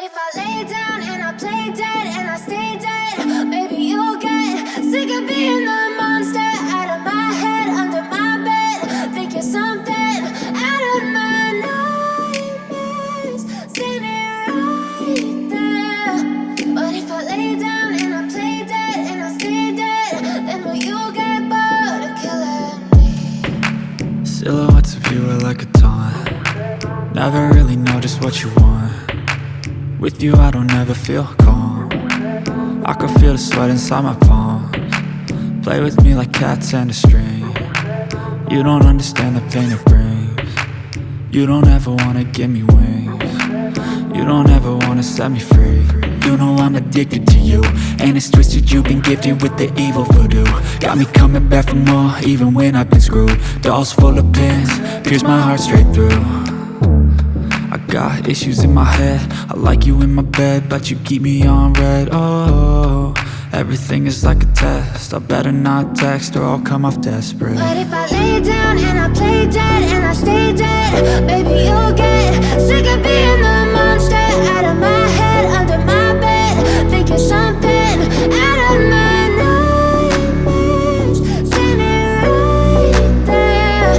if I lay down and I play dead and I stay dead, maybe you'll get sick of being the monster out of my head, under my bed. Think you're something out of my nightmares, standing right there. But if I lay down and I play dead and I stay dead, then will you get bored of killing me? Silhouettes of you are like a taunt. Never really know just what you want. With you I don't ever feel calm. I can feel the sweat inside my palms. Play with me like cats and a string. You don't understand the pain it brings. You don't ever wanna give me wings. You don't ever wanna set me free. You know I'm addicted to you, and it's twisted, you've been gifted with the evil voodoo. Got me coming back for more, even when I've been screwed. Dolls full of pins, pierce my heart straight through. I got issues in my head, I like you in my bed, but you keep me on red. Oh, everything is like a test, I better not text or I'll come off desperate. But if I lay down and I play dead and I stay dead, baby you'll get sick of being the monster out of my head, under my bed. Think you're something out of my nightmares, standing right there.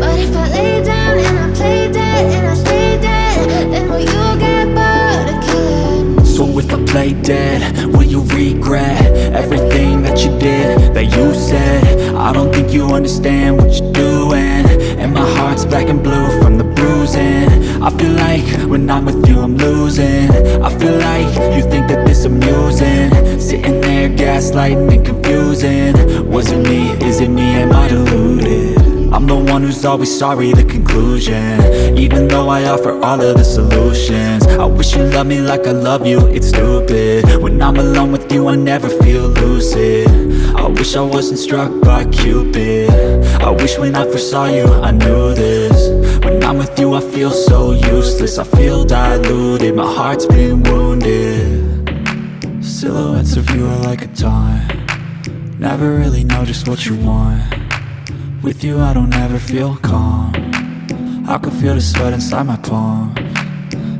But if I lay down and I play dead and I stay dead, then will you get bored of killing me? So if I play dead, will you regret everything that you did, that you said? I don't think you understand what you're doing, and my heart's black and blue from the bruising. I feel like when I'm with you I'm losing. I feel like you think that this amusing, sitting there gaslighting and confusing. Was it me? Is it me? Am I deluded? I'm the one who's always sorry, the conclusion, even though I offer all of the solutions. I wish you loved me like I love you, it's stupid. When I'm alone with you I never feel lucid. I wish I wasn't struck by Cupid. I wish when I first saw you I knew this. When I'm with you I feel so useless, I feel diluted, my heart's been wounded. Silhouettes of you are like a taunt. Never really know just what you want. With you I don't ever feel calm. I can feel the sweat inside my palms.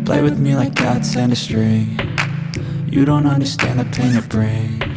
Play with me like cats and a string. You don't understand the pain it brings.